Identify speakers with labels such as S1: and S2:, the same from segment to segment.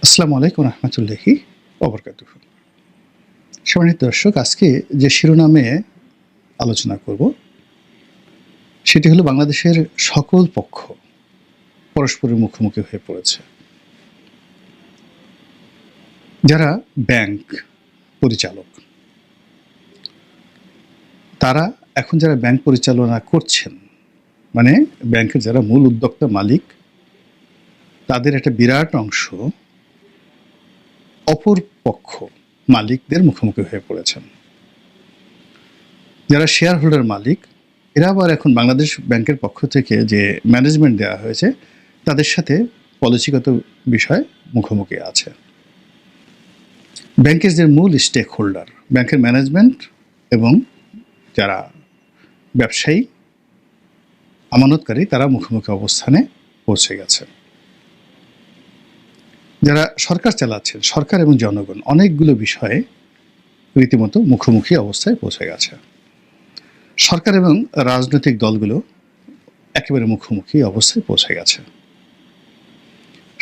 S1: আসসালামু আলাইকুম রহমতুল্লাহি ওবরকাতুহু। সম্মানিত দর্শক, আজকে যে শিরোনামে আলোচনা করব সেটি হলো বাংলাদেশের সকল পক্ষ পরস্পরের মুখোমুখি হয়ে পড়েছে। যারা ব্যাংক পরিচালক, তারা এখন যারা ব্যাংক পরিচালনা করছেন, মানে ব্যাংকের যারা মূল উদ্যোক্তা মালিক, তাদের একটা বিরাট অংশ অপর পক্ষ মালিকদের মুখোমুখি হয়ে পড়েছেন। যারা শেয়ার হোল্ডার মালিক, এরা আবার এখন বাংলাদেশ ব্যাংকের পক্ষ থেকে যে ম্যানেজমেন্ট দেওয়া হয়েছে তাদের সাথে পলিসিগত বিষয় মুখোমুখি আছে। ব্যাংকের যে মূল স্টেক হোল্ডার, ব্যাংকের ম্যানেজমেন্ট এবং যারা ব্যবসায়ী আমানতকারী, তারা মুখোমুখি অবস্থানে পৌঁছে গেছে। যারা সরকার চালাচ্ছেন, সরকার এবং জনগণ, অনেকগুলো বিষয়ে রীতিমতো মুখোমুখি অবস্থায় পৌঁছে গেছে। সরকার এবং রাজনৈতিক দলগুলো একেবারে মুখোমুখি অবস্থায় পৌঁছে গেছে।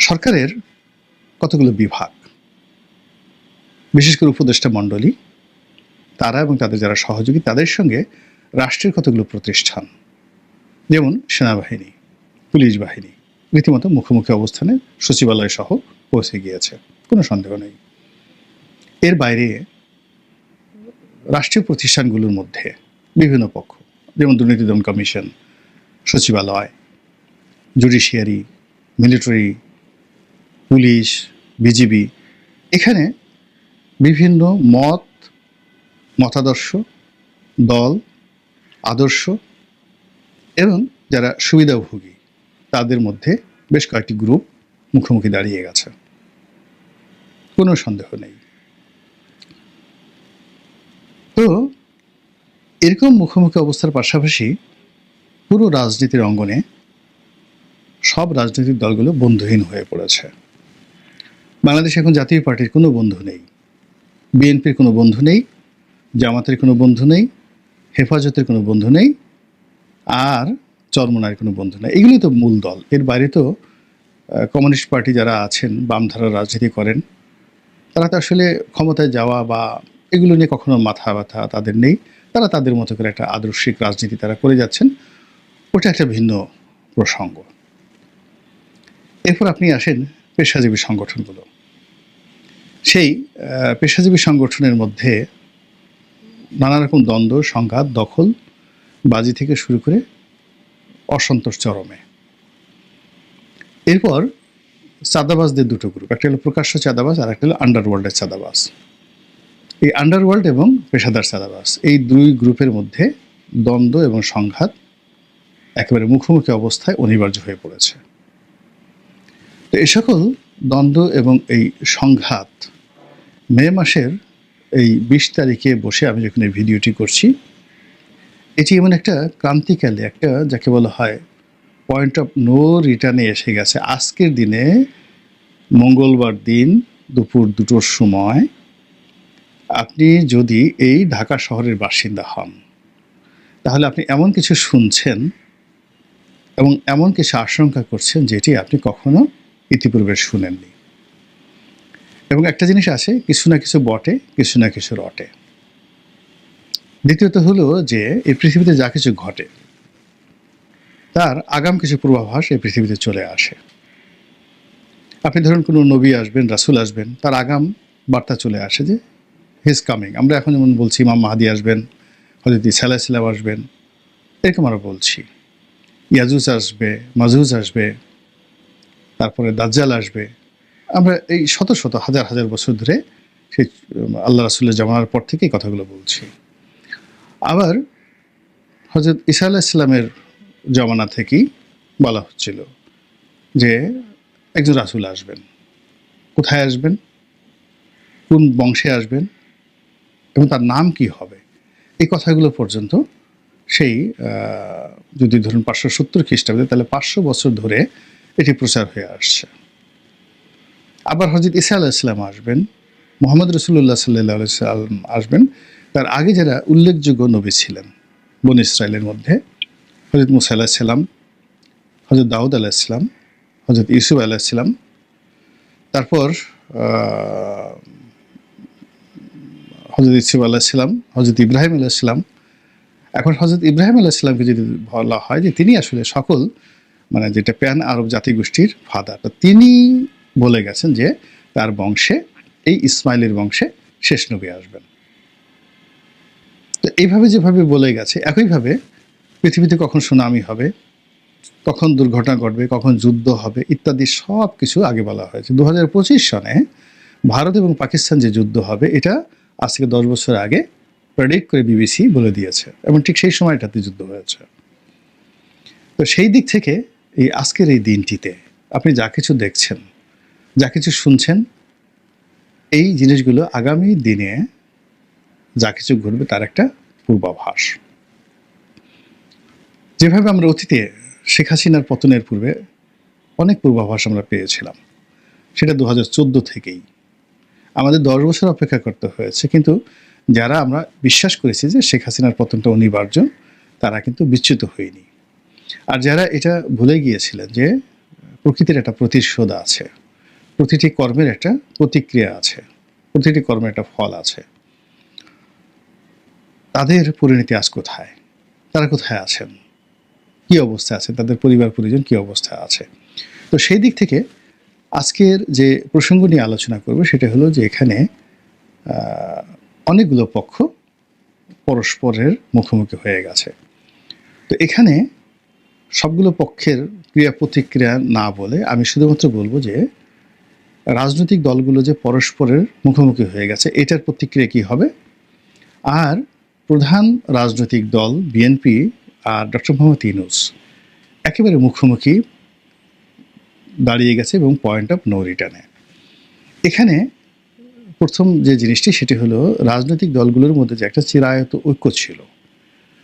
S1: সরকারের কতগুলো বিভাগ, বিশেষ করে উপদেষ্টা মণ্ডলী, তারা এবং তাদের যারা সহযোগী, তাদের সঙ্গে রাষ্ট্রের কতগুলো প্রতিষ্ঠান, যেমন সেনাবাহিনী, পুলিশ বাহিনী, রীতিমতো মুখোমুখি অবস্থানে সচিবালয় সহ পৌঁছে গিয়েছে, কোনো সন্দেহ নেই। এর বাইরে রাষ্ট্রীয় প্রতিষ্ঠানগুলোর মধ্যে বিভিন্ন পক্ষ, যেমন দুর্নীতি দমন কমিশন, সচিবালয়, জুডিশিয়ারি, মিলিটারি, পুলিশ, বিজিবি, এখানে বিভিন্ন মতাদর্শ, দল, আদর্শ এবং যারা সুবিধাভোগী, তাদের মধ্যে বেশ কয়েকটি গ্রুপ মুখোমুখি দাঁড়িয়ে গেছে, কোনো সন্দেহ নেই। তো এরকম মুখোমুখি অবস্থার পাশাপাশি পুরো রাজনীতির অঙ্গনে সব রাজনৈতিক দলগুলো বন্ধুহীন হয়ে পড়েছে। বাংলাদেশে এখন জাতীয় পার্টির কোনো বন্ধু নেই, বিএনপির কোনো বন্ধু নেই, জামাতের কোনো বন্ধু নেই, হেফাজতের কোনো বন্ধু নেই, আর চরমোনার কোনো বন্ধু নেই। এগুলি তো মূল দল। এর বাইরে তো কমিউনিস্ট পার্টি যারা আছেন, বামধারার রাজনীতি করেন, তারা তো আসলে ক্ষমতায় যাওয়া বা এগুলো নিয়ে কখনো মাথা ব্যথা তাদের নেই। তারা তাদের মতো করে একটা আদর্শিক রাজনীতি তারা করে যাচ্ছেন, ওটা একটা ভিন্ন প্রসঙ্গ। এরপর আপনি আসেন পেশাজীবী সংগঠনগুলো। সেই পেশাজীবী সংগঠনের মধ্যে নানা রকম দ্বন্দ্ব, সংঘাত, দখল বাজি থেকে শুরু করে অসন্তোষ চরমে। এরপর চাঁদাবাজদের দুটো গ্রুপ, একটা হলো প্রকাশ্য চাঁদাবাজ আর একটা হলো আন্ডারওয়ার্ল্ডের চাঁদাবাজ। এই আন্ডারওয়ার্ল্ড এবং পেশাদার চাঁদাবাজ, এই দুই গ্রুপের মধ্যে দ্বন্দ্ব এবং সংঘাত একেবারে মুখোমুখি অবস্থায় অনিবার্য হয়ে পড়েছে। তো এই সকল দ্বন্দ্ব এবং এই সংঘাত মে মাসের এই 20 তারিখে বসে আমি যখন এই ভিডিওটি করছি, এটি এমন একটা ক্রান্তিকালে, একটা যাকে বলা হয় পয়েন্ট অফ নো রিটার্নে এসে গেছে। আজকের দিনে, মঙ্গলবার দিন দুপুর 2টোর সময়, আপনি যদি এই ঢাকা শহরের বাসিন্দা হন, তাহলে আপনি এমন কিছু শুনছেন এবং এমন কিছু আশঙ্কা করছেন যেটি আপনি কখনো ইতিপূর্বে শুনেননি। এবং একটা জিনিস আছে, কিছু না কিছু বটে, কিছু না কিছু রটে। দ্বিতীয়ত হলো যে এই পৃথিবীতে যা কিছু ঘটে তার আগাম কিছু পূর্বাভাস এই পৃথিবীতে চলে আসে। আপনি ধরুন কোনো নবী আসবেন, রাসূল আসবেন, তার আগাম বার্তা চলে আসে যে হি ইজ কামিং। আমরা এখন যেমন বলছি ইমাম মাহদী আসবেন, হযরত ঈসা আলাইহিস সালাম আসবেন, এরকম আমরা বলছি। ইয়াজুজ আসবে, মাজুজ আসবে, তারপরে দাজ্জাল আসবে। আমরা এই শত শত হাজার হাজার বছর ধরে সেই আল্লাহ রাসূলের জামানার পর থেকে এই কথাগুলো বলছি। আবার হযরত ঈসা আলাইহিস সালামের জামানা থেকেই বলা হচ্ছিল যে একজন রাসূল আসবেন। কোথায় আসবেন, কোন বংশে আসবেন এবং তার নাম কি হবে, এই কথাগুলো পর্যন্ত সেই যদি ধরুন 570 খ্রিস্টাব্দে, তাহলে 500 বছর ধরে এটি প্রচার হয়ে আসছে। আবার হযরত ঈসা আলাইহিস সালাম আসবেন, মুহাম্মদ রাসূলুল্লাহ সাল্লাল্লাহু আলাইহি ওয়াসাল্লাম আসবেন। তার আগে যারা উল্লেখযোগ্য নবী ছিলেন বনী ইসরাইলের মধ্যে, হযরত মূসা আলাইহিস সালাম, হযরত দাউদ আলাইহিস সালাম, হযরত ইউসুফ আলাইহিস সালাম, তারপর হজরত ইসিফ আলাইহিসসালাম, হজরত ইব্রাহিম আলাইহিসসালাম। এখন হজরত ইব্রাহিম আলাইহিসসালামকে যদি বলা হয় যে তিনি আসলে সকল মানে যেটা প্যান আরব জাতিগোষ্ঠীর ফাদার, তো তিনি বলে গেছেন যে তার বংশে, এই ইসমাইলের বংশে শেষ নবী আসবেন। তো এইভাবে যেভাবে বলে গেছে, একইভাবে পৃথিবীতে কখন সুনামি হবে, কখন দুর্ঘটনা ঘটবে, কখন যুদ্ধ হবে ইত্যাদি সব কিছু আগে বলা হয়েছে। 2025 সনে ভারত এবং পাকিস্তান যে যুদ্ধ হবে, এটা আজ থেকে 10 বছর আগে প্রেডিক্ট করে বিবিসি বলে দিয়েছে, এবং ঠিক সেই সময়টাতে যুদ্ধ হয়েছে। তো সেই দিক থেকে এই আজকের এই দিনটিতে আপনি যা কিছু দেখছেন, যা কিছু শুনছেন, এই জিনিসগুলো আগামী দিনে যা কিছু ঘটবে তার একটা পূর্বাভাস। যেভাবে আমরা অতীতে শেখ হাসিনার পতনের পূর্বে অনেক পূর্বাভাস আমরা পেয়েছিলাম, সেটা 2014 থেকেই আমাদের 10 বছর অপেক্ষা করতে হয়েছে, কিন্তু যারা আমরা বিশ্বাস করেছি যে শেখ হাসিনার পতনটা অনিবার্য, তারা কিন্তু বিচ্যুত হয়নি। আর যারা এটা ভুলে গিয়েছিলেন যে প্রকৃতির একটা প্রতিশোধ আছে, প্রতিটি কর্মের একটা প্রতিক্রিয়া আছে, প্রতিটি কর্মের একটা ফল আছে, তাদের পরিণতি আজ কোথায়, তারা কোথায় আছেন, কী অবস্থায় আছে, তাদের পরিবার পরিজন কী অবস্থায় আছে। তো সেই দিক থেকে আজকের যে প্রসঙ্গ নিয়ে আলোচনা করব সেটা হলো যে এখানে অনেকগুলো পক্ষ পরস্পরের মুখোমুখি হয়ে গেছে। তো এখানে সবগুলো পক্ষের ক্রিয়া প্রতিক্রিয়া না বলে আমি শুধুমাত্র বলবো যে রাজনৈতিক দলগুলো যে পরস্পরের মুখোমুখি হয়ে গেছে, এটার প্রতিক্রিয়া কী হবে, আর প্রধান রাজনৈতিক দল বিএনপি আর ডক্টর মোহাম্মদ ইউনূস একেবারে মুখোমুখি দাঁড়িয়ে গেছে এবং পয়েন্ট অফ নো রিটার্নে। এখানে প্রথম যে জিনিসটি সেটি হলো রাজনৈতিক দলগুলোর মধ্যে যে একটা চিরায়ত ঐক্য ছিল,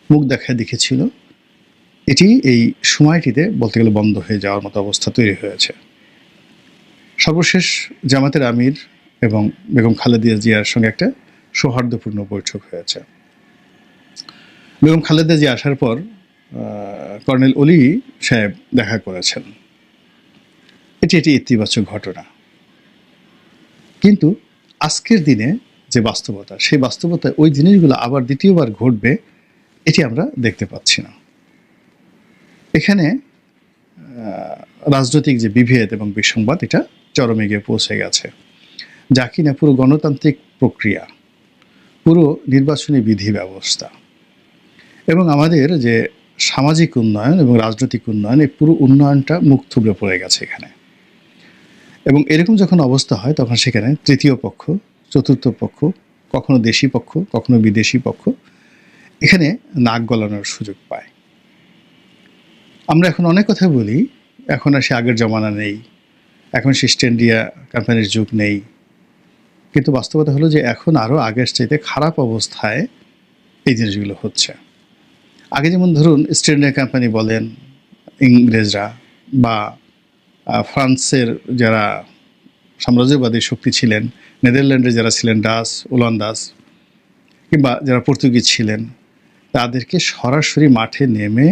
S1: মুখ দেখা দেখেছিল, এটি এই সময়টিতে বলতে গেলে বন্ধ হয়ে যাওয়ার মতো অবস্থা তৈরি হয়েছে। সর্বশেষ জামাতের আমির এবং বেগম খালেদা জিয়ার সঙ্গে একটা সৌহার্দ্যপূর্ণ বৈঠক হয়েছে। বেগম খালেদা জিয়া আসার পর কর্নেল অলি সাহেব দেখা করেছেন, এটি ইতিবাচক ঘটনা। কিন্তু আজকের দিনে যে বাস্তবতা, সেই বাস্তবতায় ওই জিনিসগুলো আবার দ্বিতীয়বার ঘটবে, এটি আমরা দেখতে পাচ্ছি না। এখানে রাজনৈতিক যে বিভেদ এবং বিসংবাদ, এটা চরমে গিয়ে পৌঁছে গেছে, যা কিনা পুরো গণতান্ত্রিক প্রক্রিয়া, পুরো নির্বাচনী বিধি ব্যবস্থা এবং আমাদের যে সামাজিক উন্নয়ন এবং রাজনৈতিক উন্নয়ন, এই পুরো উন্নয়নটা মুখ থুবড়ে পড়ে গেছে এখানে। এবং এরকম যখন অবস্থা হয়, তখন সেখানে তৃতীয় পক্ষ, চতুর্থ পক্ষ, কখনো দেশি পক্ষ, কখনো বিদেশি পক্ষ এখানে নাক গলানোর সুযোগ পায়। আমরা এখন অনেক কথা বলি, এখন আর সে আগের জমানা নেই, এখন সে ইস্ট ইন্ডিয়া কোম্পানির যুগ নেই, কিন্তু বাস্তবতা হলো যে এখন আরও আগের চাইতে খারাপ অবস্থায় এই জিনিসগুলো হচ্ছে। আগে যেমন ধরুন ইস্ট ইন্ডিয়া কোম্পানি বলেন ইংরেজরা, বা ফ্রান্সের যারা সাম্রাজ্যবাদী শক্তি ছিলেন, নেদারল্যান্ডের যারা ছিলেন ডাচ, ওলন্দাজ, কিংবা যারা পর্তুগিজ ছিলেন, তাদেরকে সরাসরি মাঠে নেমে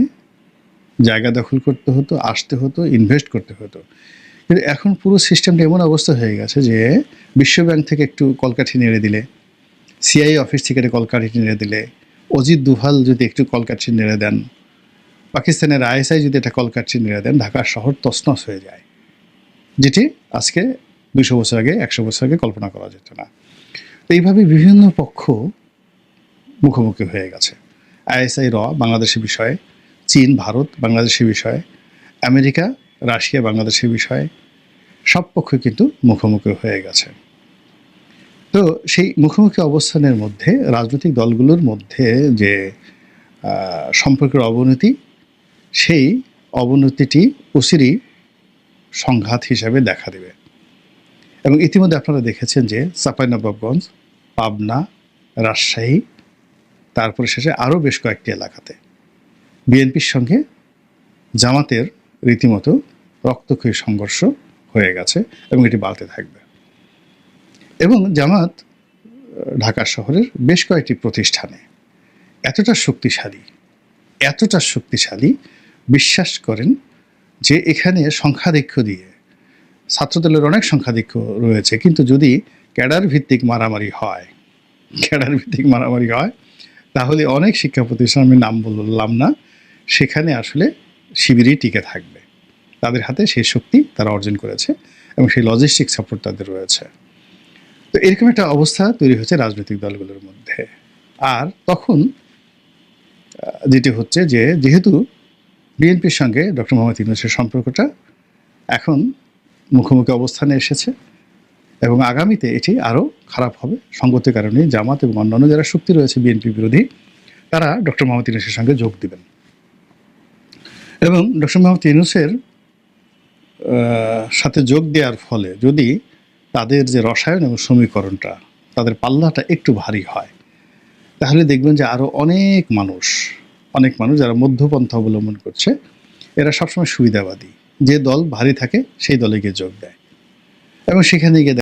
S1: জায়গা দখল করতে হতো, আসতে হতো, ইনভেস্ট করতে হতো। কিন্তু এখন পুরো সিস্টেমটা এমন অবস্থা হয়ে গেছে যে বিশ্বব্যাংক থেকে একটু কলকাঠি নেড়ে দিলে, সিআই অফিস থেকে একটা কলকাঠি নেড়ে দিলে, অজিত দুভাল যদি একটু কলকাঠি নেড়ে দেন, পাকিস্তানের আইএসআই যদি একটা কলকাঠি নেড়ে দেন, ঢাকা শহর তছনছ হয়ে যায়, যেটি আজকে 200 বছর আগে, 100 বছর আগে কল্পনা করা যেত না। তো এইভাবে বিভিন্ন পক্ষ মুখোমুখি হয়ে গেছে। আইএসআই বাংলাদেশের বিষয়ে, চীন ভারত বাংলাদেশের বিষয়ে, আমেরিকা রাশিয়া বাংলাদেশের বিষয়ে, সব পক্ষ কিন্তু মুখোমুখি হয়ে গেছে। তো সেই মুখোমুখি অবস্থানের মধ্যে রাজনৈতিক দলগুলোর মধ্যে যে সম্পর্কের অবনতি, সেই অবনতিটি অচিরেই সংঘাত হিসাবে দেখা দেবে। এবং ইতিমধ্যে আপনারা দেখেছেন যে চাঁপাইনবাবগঞ্জ, পাবনা, রাজশাহী, তারপরে শেষে আরও বেশ কয়েকটি এলাকাতে বিএনপির সঙ্গে জামাতের রীতিমতো রক্তক্ষয়ী সংঘর্ষ হয়ে গেছে এবং এটি বাড়তে থাকবে। এবং জামাত ঢাকা শহরের বেশ কয়েকটি প্রতিষ্ঠানে এতটা শক্তিশালী বিশ্বাস করেন যে এখানে সংখ্যাধিক্য দিয়ে ছাত্রদলের অনেক সংখ্যাধিক্য রয়েছে, কিন্তু যদি ক্যাডার ভিত্তিক মারামারি হয়, তাহলে অনেক শিক্ষা প্রতিষ্ঠান, আমি নাম বললাম না, সেখানে আসলে শিবিরই টিকে থাকবে। তাদের হাতে সেই শক্তি তারা অর্জন করেছে এবং সেই লজিস্টিক সাপোর্ট তাদের রয়েছে। তো এরকম একটা অবস্থা তৈরি হচ্ছে রাজনৈতিক দলগুলোর মধ্যে। আর তখন যেটি হচ্ছে যে, যেহেতু বিএনপির সঙ্গে ডক্টর মোহাম্মদ ইউনূসের সম্পর্কটা এখন মুখোমুখি অবস্থানে এসেছে এবং আগামীতে এটি আরও খারাপ হবে, সঙ্গত কারণে জামাত এবং অন্যান্য যারা শক্তি রয়েছে বিএনপি বিরোধী, তারা ডক্টর মোহাম্মদ ইউনূসের সঙ্গে যোগ দিবেন। এবং ডক্টর মোহাম্মদ ইউনূসের সাথে যোগ দেওয়ার ফলে যদি তাদের যে রসায়ন এবং সমীকরণটা, তাদের পাল্লাটা একটু ভারী হয়, তাহলে দেখবেন যে আরও অনেক মানুষ যারা মধ্যপন্থা অবলম্বন করছে, এরা সবসময় সুবিধাবাদী। যে দল ভারী থাকে সেই দলে গিয়ে যোগ দেয় এবং সেখানে গিয়ে